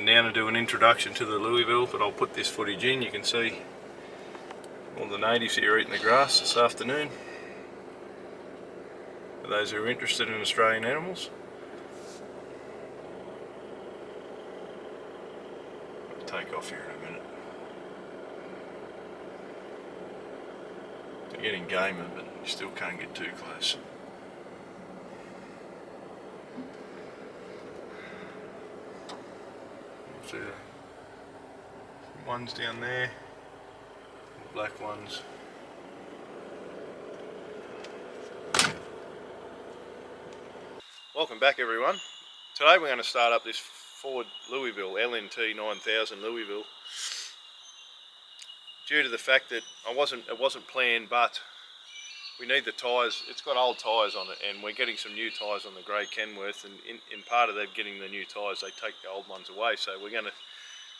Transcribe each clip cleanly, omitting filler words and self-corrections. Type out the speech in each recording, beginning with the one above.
heading down to do an introduction to the Louisville, but I'll put this footage in. You can see all the natives here eating the grass this afternoon. For those who are interested in Australian animals. I'll take off here in a minute. They're getting gamer, but you still can't get too close. See the ones down there, the black ones. Welcome back everyone. Today we're going to start up this Ford Louisville LNT 9000 Louisville. Due to the fact that it wasn't planned, but we need the tyres. It's got old tyres on it, and we're getting some new tyres on the grey Kenworth, and in part of them getting the new tyres, they take the old ones away. So we're going to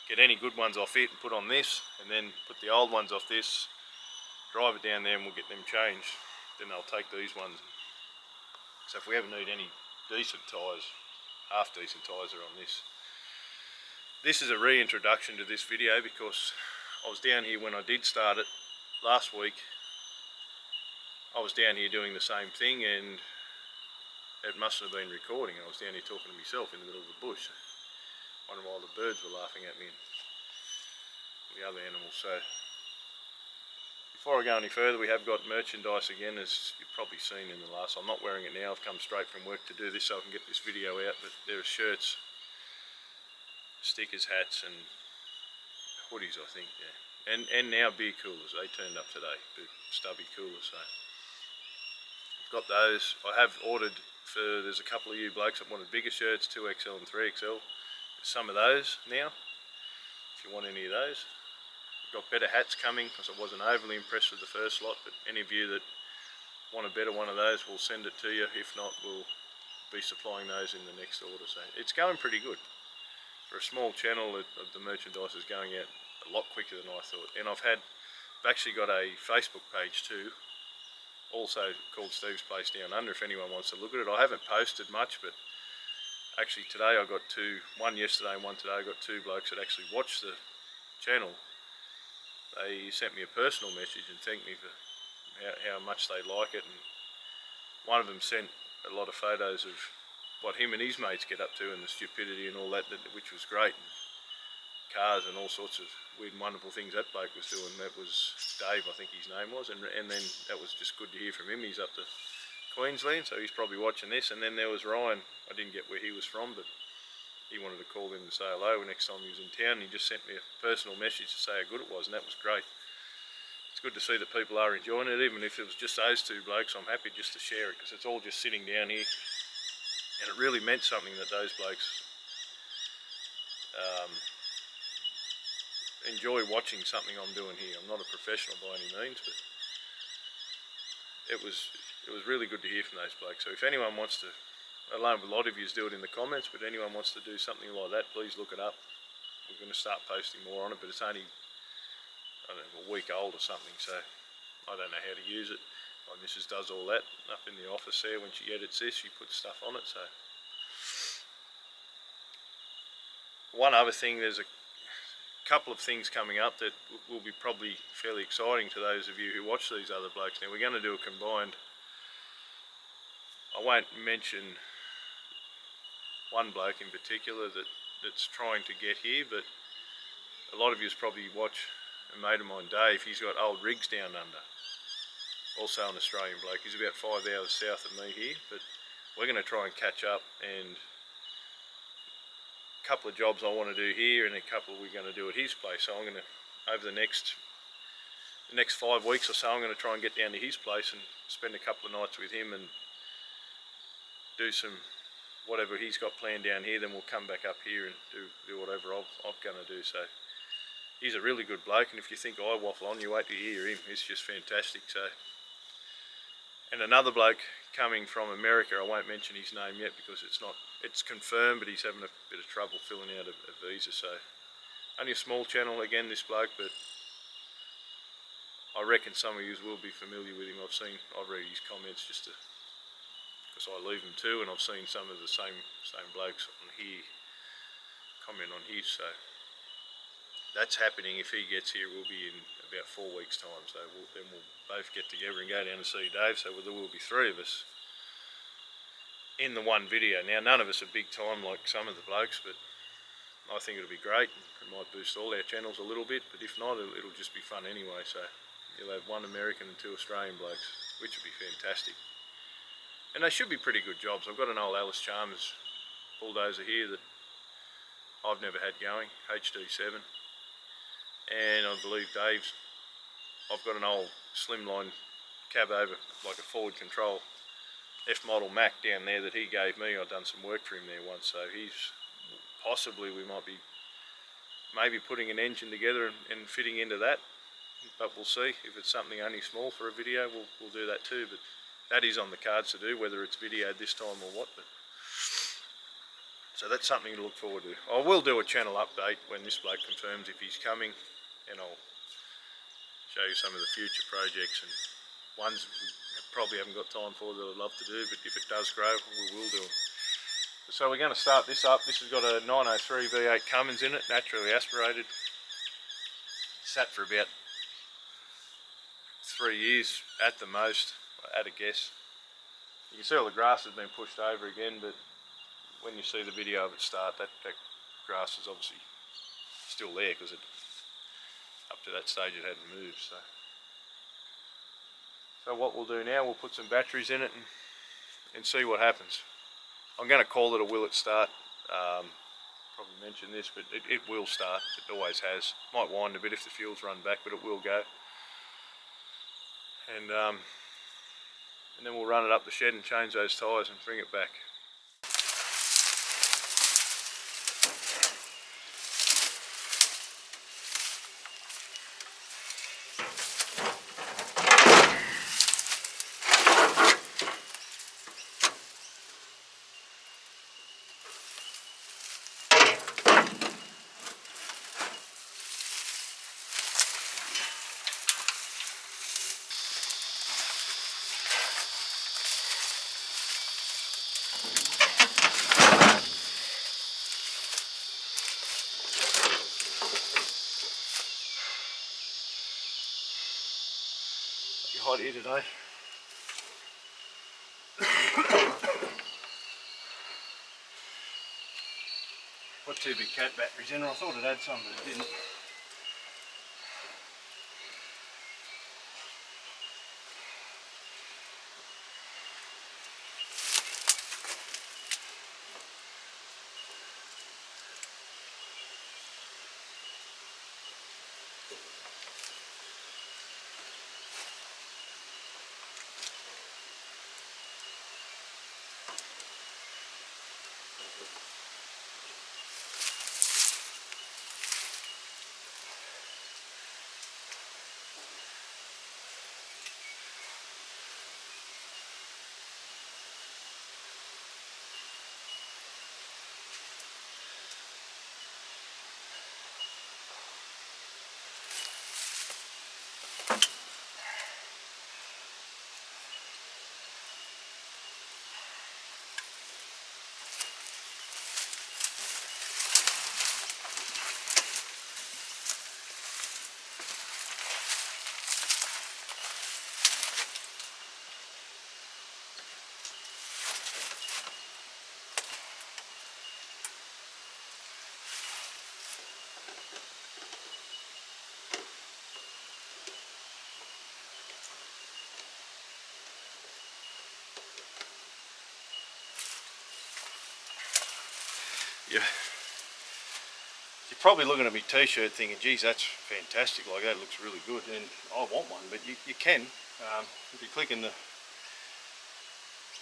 get any good ones off it and put on this, and then put the old ones off this, drive it down there, and we'll get them changed. Then they'll take these ones. So if we ever need any decent tyres, half decent tyres are on this. This is a reintroduction to this video because I was down here when I did start it last week. I was down here doing the same thing, and it mustn't have been recording. I was down here talking to myself in the middle of the bush. One of the birds were laughing at me and the other animals. So before I go any further, we have got merchandise again, as you've probably seen in the last. I'm not wearing it now. I've come straight from work to do this so I can get this video out. But there are shirts, stickers, hats, and hoodies, I think. Yeah. And now beer coolers. They turned up today. Big stubby coolers. So got those. I have ordered for, there's a couple of you blokes that wanted bigger shirts, 2XL and 3XL. There's some of those now, if you want any of those. I've got better hats coming because I wasn't overly impressed with the first lot, but any of you that want a better one of those, we'll send it to you. If not, we'll be supplying those in the next order. So it's going pretty good. For a small channel, the merchandise is going out a lot quicker than I thought. And I've actually got a Facebook page too, also called Steve's Place Down Under, if anyone wants to look at it. I haven't posted much, but actually today I got one yesterday and one today. I got two blokes that actually watched the channel. They sent me a personal message and thanked me for how much they like it, and one of them sent a lot of photos of what him and his mates get up to and the stupidity and all that, which was great. And cars and all sorts of weird and wonderful things that bloke was doing. That was Dave, I think his name was, and then that was just good to hear from him. He's up to Queensland, so he's probably watching this. And then there was Ryan. I didn't get where he was from, but he wanted to call in and say hello next time he was in town. And he just sent me a personal message to say how good it was, and that was great. It's good to see that people are enjoying it, even if it was just those two blokes. I'm happy just to share it because it's all just sitting down here, and it really meant something that those blokes enjoy watching something I'm doing here. I'm not a professional by any means, but it was really good to hear from those blokes. So if anyone wants to, a lot of you do it in the comments, but anyone wants to do something like that, please look it up. We're going to start posting more on it, but it's only, I don't know, a week old or something, so I don't know how to use it. My missus does all that up in the office there. When she edits this, she puts stuff on it. So one other thing, there's a couple of things coming up that will be probably fairly exciting to those of you who watch these other blokes. Now we're going to do a combined, I won't mention one bloke in particular that's trying to get here, but a lot of you probably watch a mate of mine, Dave. He's got old rigs down under, also an Australian bloke. He's about 5 hours south of me here, but we're going to try and catch up, and couple of jobs I want to do here and a couple we're going to do at his place. So I'm going to, over the next 5 weeks or so, I'm going to try and get down to his place and spend a couple of nights with him and do some whatever he's got planned down here. Then we'll come back up here and do whatever I'm going to do. So he's a really good bloke, and if you think I waffle on, you wait to hear him. He's just fantastic. So, and another bloke coming from America, I won't mention his name yet because it's confirmed, but he's having a bit of trouble filling out a visa. So only a small channel again, this bloke, but I reckon some of you will be familiar with him. I've read his comments just because I leave them too, and I've seen some of the same blokes on here comment on his. So that's happening. If he gets here, we'll be in about 4 weeks' time. So then we'll both get together and go down to see Dave. So there will be 3 of us in the one video. Now, none of us are big time like some of the blokes, but I think it'll be great. It might boost all our channels a little bit, but if not, it'll just be fun anyway. So you'll have 1 American and 2 Australian blokes, which will be fantastic. And they should be pretty good jobs. I've got an old Alice Chalmers bulldozer here that I've never had going, HD7. And I believe Dave's, I've got an old slimline cab over, like a forward control F model Mac down there that he gave me. I've done some work for him there once, so he's possibly, we might be maybe putting an engine together and fitting into that, but we'll see. If it's something only small for a video, we'll do that too, but that is on the cards to do, whether it's videoed this time or what. But so that's something to look forward to. I will do a channel update when this bloke confirms if he's coming, and I'll show you some of the future projects and ones we probably haven't got time for that I'd love to do, but if it does grow, we will do them. So we're going to start this up. This has got a 903 V8 Cummins in it, naturally aspirated. Sat for about 3 years at the most, at a guess. You can see all the grass has been pushed over again, but when you see the video of it start, that grass is obviously still there because up to that stage it hadn't moved. So what we'll do now, we'll put some batteries in it and see what happens. I'm going to call it a will it start. Probably mentioned this, but it will start. It always has. Might wind a bit if the fuel's run back, but it will go. And then we'll run it up the shed and change those tyres and bring it back. Hot here today. Put 2 big cat batteries in, or I thought it had some, but it didn't. You're probably looking at my t-shirt thinking, geez, that's fantastic, like that looks really good, and I want one, but you can. If you click in the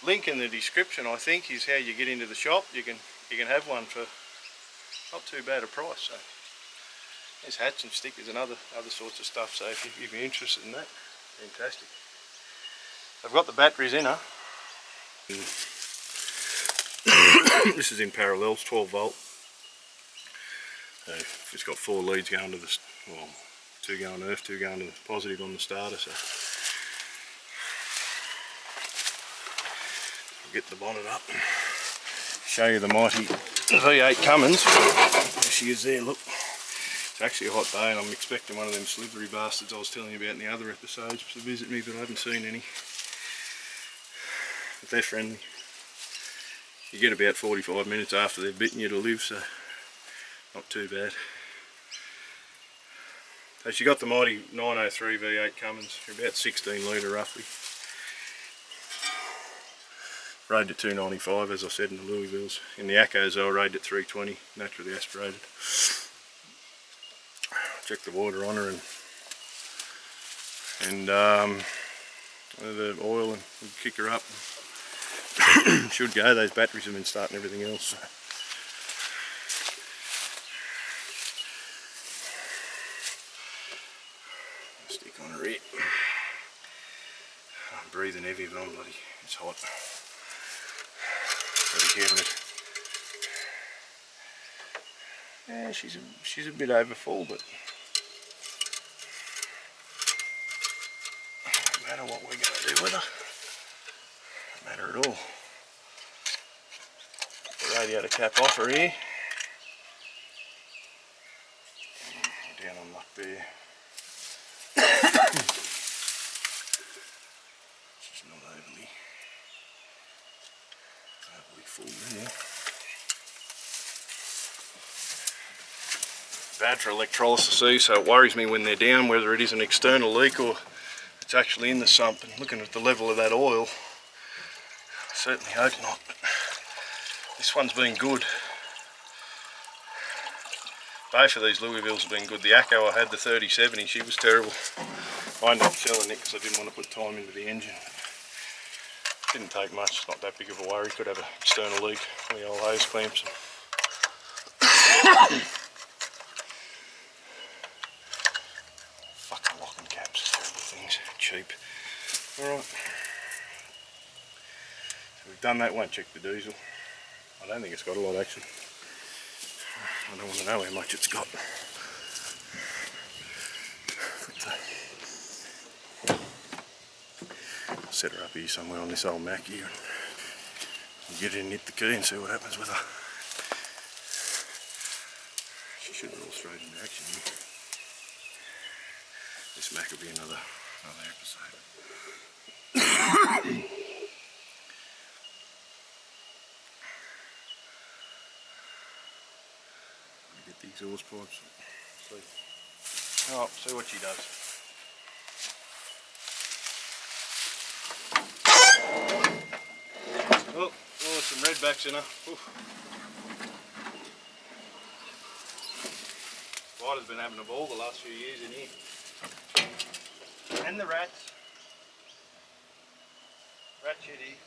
link in the description, I think, is how you get into the shop. You can have one for not too bad a price. So there's hats and stickers and other sorts of stuff, so if you're interested in that, fantastic. I've got the batteries in her. This is in parallels, 12 volt. So it's got 4 leads going to the, well, 2 going to earth, 2 going to the positive on the starter. So I'll get the bonnet up and show you the mighty The V8 Cummins. There she is there, look. It's actually a hot day and I'm expecting one of them slithery bastards I was telling you about in the other episodes to visit me, but I haven't seen any. But they're friendly. You get about 45 minutes after they've bitten you to live, so not too bad. So she got the mighty 903 V8 Cummins, about 16 litre roughly. Rated at 295 as I said in the Louisvilles. In the Accos I rated at 320, naturally aspirated. Check the water on her and the oil and kick her up. Should go, those batteries have been starting everything else. So. Stick on her here. I'm breathing heavy but I'm bloody, it's hot. Very humid. Yeah, she's a bit over full, but no matter what we're going to do with her, no matter at all. Put the radiator cap off her here. Down on luck there. She's not overly full there. Bad for electrolysis, so it worries me when they're down whether it is an external leak or it's actually in the sump. And looking at the level of that oil, I certainly hope not, but this one's been good. Both of these Louisvilles have been good. The Acco I had, the 3070, she was terrible. I ended up selling it because I didn't want to put time into the engine. Didn't take much, it's not that big of a worry. Could have an external leak on the old hose clamps. Fucking locking caps, terrible things, cheap. Alright. So we've done that, won't check the diesel. I don't think it's got a lot actually. I don't want to know how much it's got. I'll set her up here somewhere on this old Mac here and get in and hit the key and see what happens with her. She should roll straight into action here. This Mac will be another episode. Get the exhaust pipes. See what she does. Oh, some redbacks in her. Oof. Spider's been having a ball the last few years in here. And the rats. Rat shitty.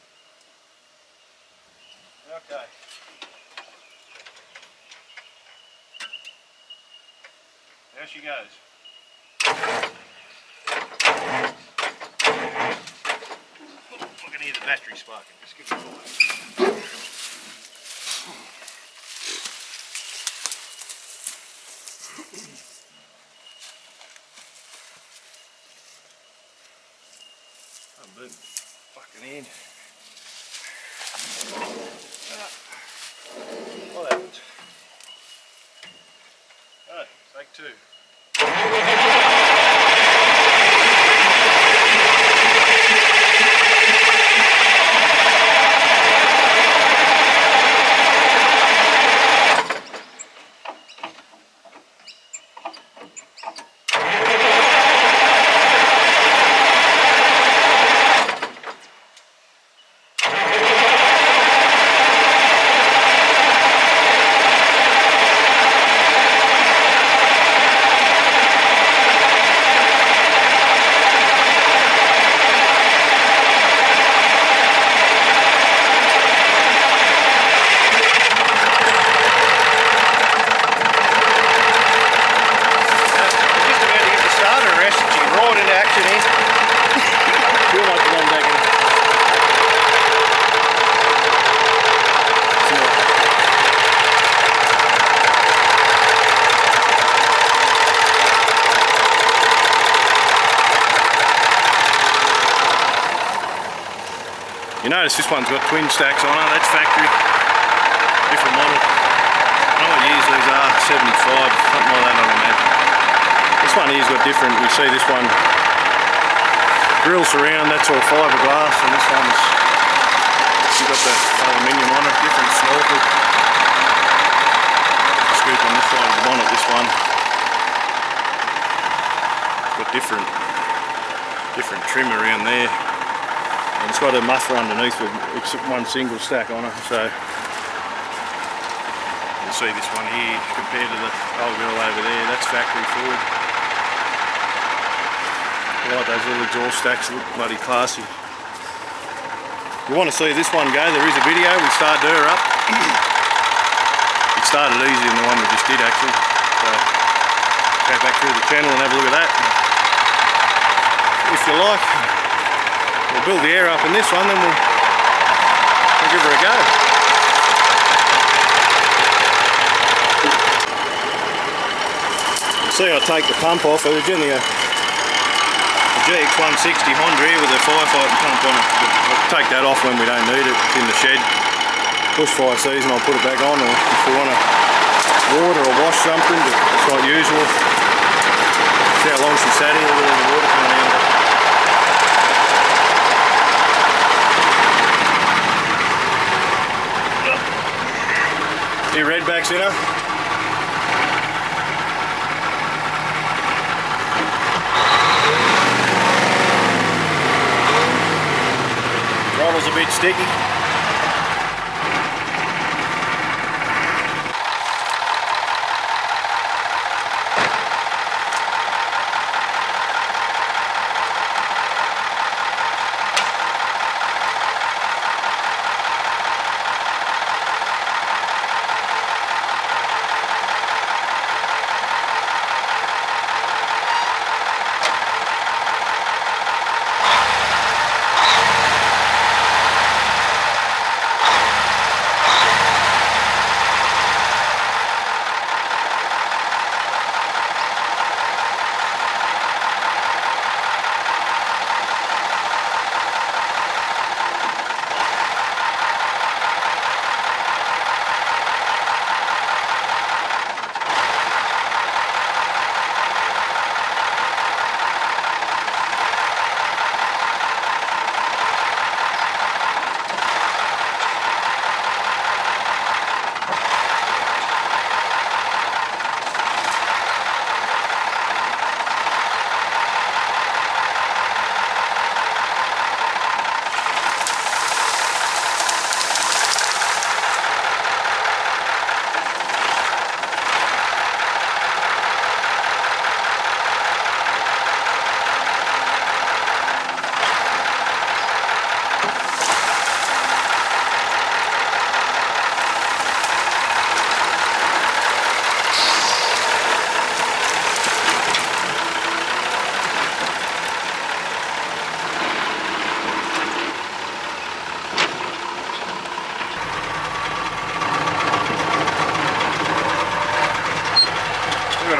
Okay. There she goes. I can hear the battery sparking. Just give it a fire. I'm burning fucking in. What happened? Oh, take two. You notice this one's got twin stacks on it, that's factory, different model. know what years these are, 75, something like that, I imagine. This one here's got different, you see this one, grill surround, that's all fiberglass, and this one's, you've got the aluminium on it, different snorkel. Scoop on this side of the bonnet, this one. It's got different trim around there. And it's got a muffler underneath with one single stack on it, so you'll see this one here compared to the old girl over there, that's factory Ford. I like those little exhaust stacks, look bloody classy. If you want to see this one go, there is a video, we started her up. It started easier than the one we just did actually, so go back through the channel and have a look at that. If you like, we'll build the air up in this one, then we'll give her a go. You see I take the pump off, it was in the GX160 Honda here with a firefighting pump on it. I'll take that off when we don't need it, it's in the shed. Bushfire season I'll put it back on, or if we want to water or wash something, it's not usual. See how long she sat here with all the water coming out of it. Your redbacks in her. Throttle's a bit sticky.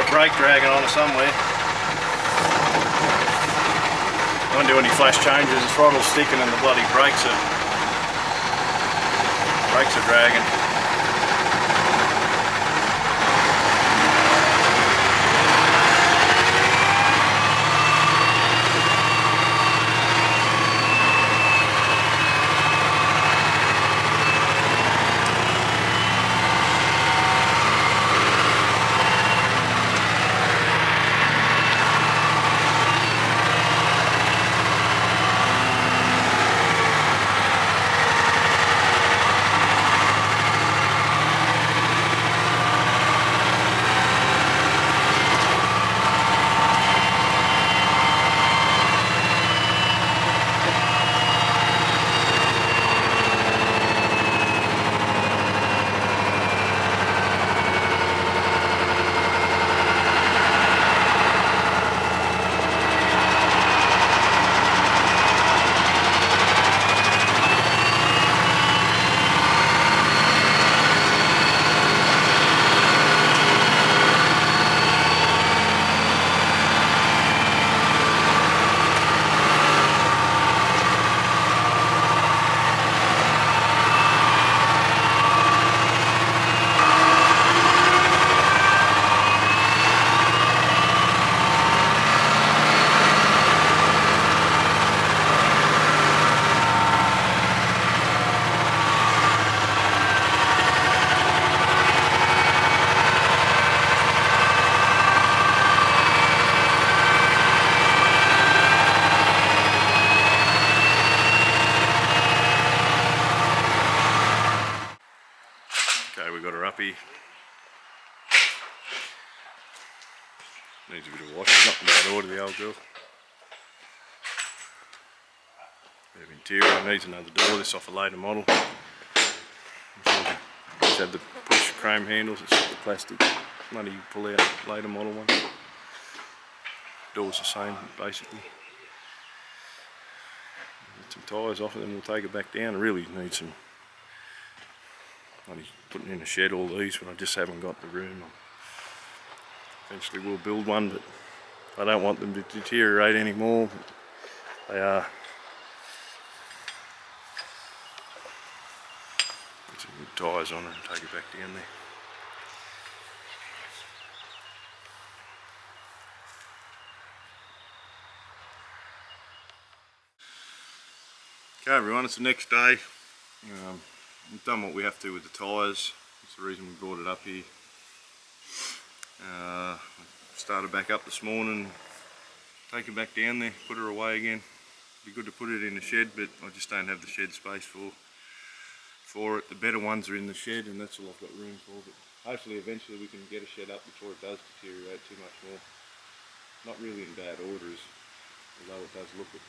Brake dragging on it somewhere. Won't do any flash changes, the throttle's sticking and the bloody brakes are dragging. got her up here. Needs a bit of wash. It's not in bad order, the old girl. Bit of interior, needs another door. This off a later model. It's had the push chrome handles, it's got the plastic. None of you pull out later model one. Door's the same basically. Get some tyres off it, then we'll take it back down. I really need some. I'm putting in a shed all these, but I just haven't got the room. Eventually we'll build one, but I don't want them to deteriorate anymore. They are. Put some good tyres on it and take it back down there. Okay everyone, it's the next day. We've done what we have to with the tyres. That's the reason we brought it up here. Started back up this morning, take it back down there, put her away again. Be good to put it in the shed, but I just don't have the shed space for it. The better ones are in the shed, and that's all I've got room for. But hopefully eventually we can get a shed up before it does deteriorate too much more. Not really in bad order, although it does look it.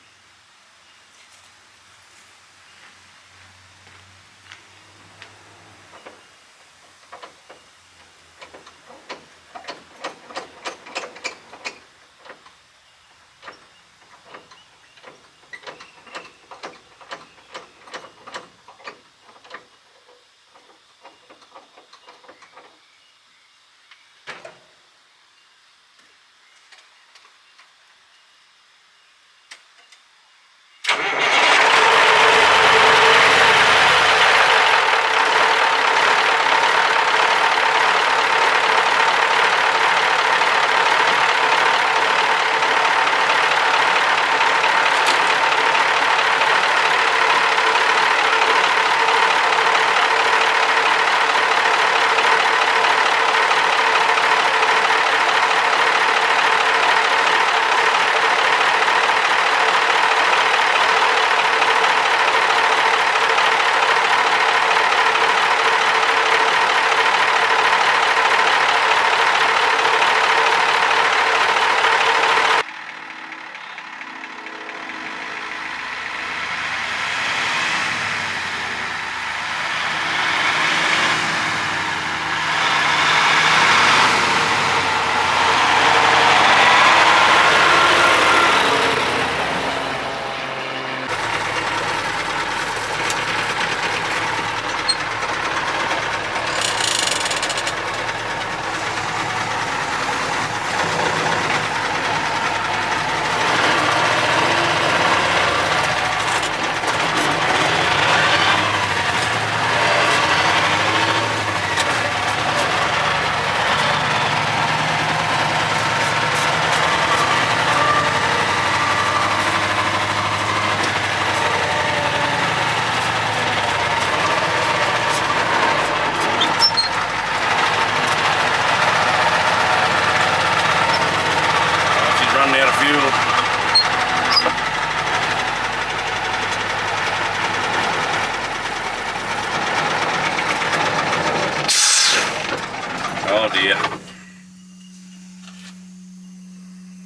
Oh dear.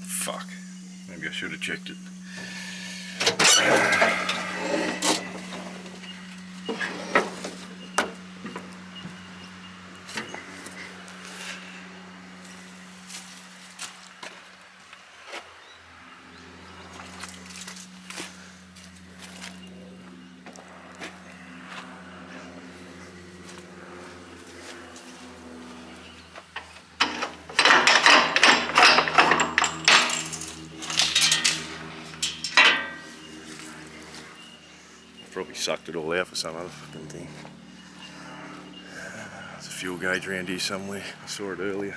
Fuck. Maybe I should have checked it. Probably sucked it all out for some other fucking thing. There's a fuel gauge around here somewhere. I saw it earlier.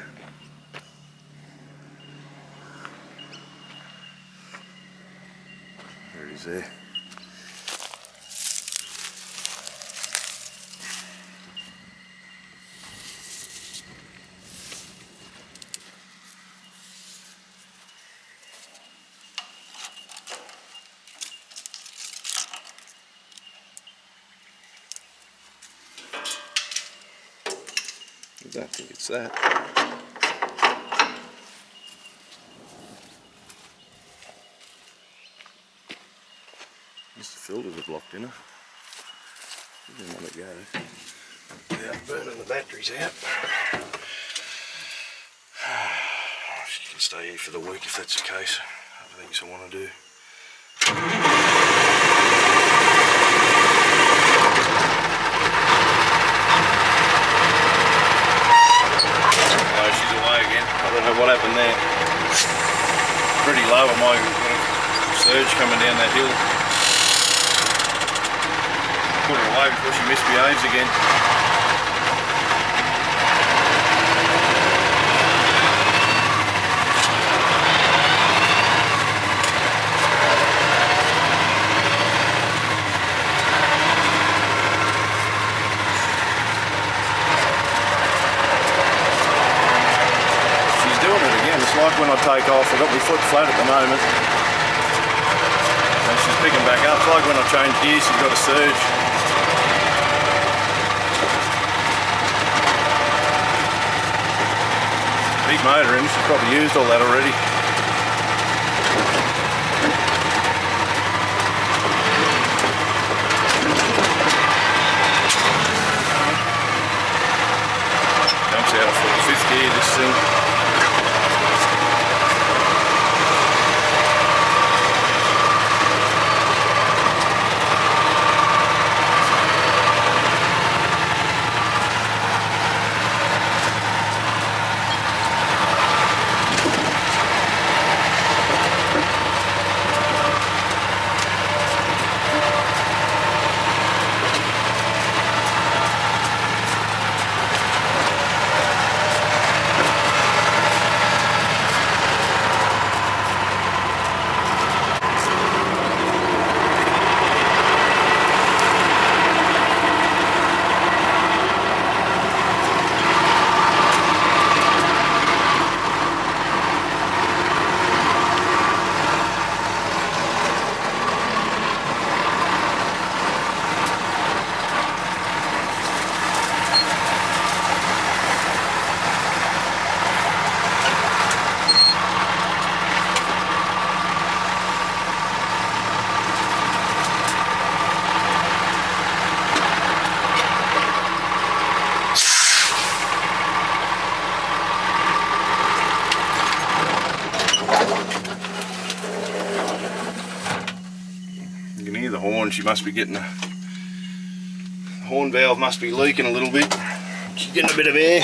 There it is there. don't think it's that. Just the filters are blocked in it. Didn't let it go. Without burning the batteries out. She can stay here for the week if that's the case. Other things I want to do. Oh, she's away again. I don't know what happened there. Pretty low on my surge coming down that hill. Put her away before she misbehaves again. She's doing it again. It's like when I take off, I've got my foot flat at the moment. And she's picking back up. It's like when I change gears, she's got a surge. Big motor in, she's probably used all that already. Jumps out of fifth gear this thing. You can hear the horn. She must be getting the horn valve must be leaking a little bit. She's getting a bit of air.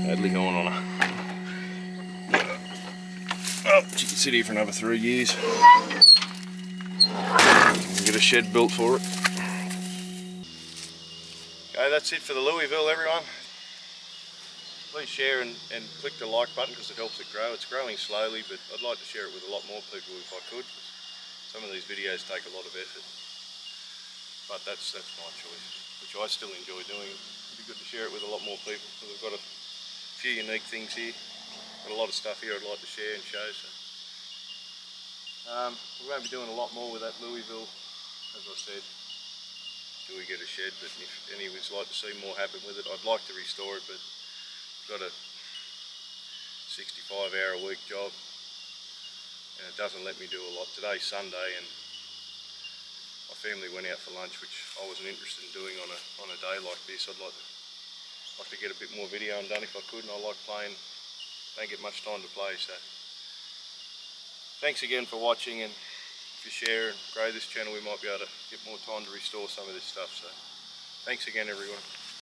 Totally going on her. Oh, she can sit here for another 3 years. Get a shed built for it. Okay, that's it for the Louisville, everyone. Please share and click the like button because it helps it grow. It's growing slowly, but I'd like to share it with a lot more people if I could. Some of these videos take a lot of effort, but that's my choice, which I still enjoy doing. It'd be good to share it with a lot more people because we've got a few unique things here. Got a lot of stuff here I'd like to share and show. So we won't be doing a lot more with that Louisville, as I said, till we get a shed. But if any of you'd like to see more happen with it, I'd like to restore it, but got a 65-hour-a-week job and it doesn't let me do a lot. Today's Sunday and my family went out for lunch, which I wasn't interested in doing on a day like this. I'd like to get a bit more video done if I could, and I like playing. Don't get much time to play, so thanks again for watching, and if you share and grow this channel we might be able to get more time to restore some of this stuff. So thanks again, everyone.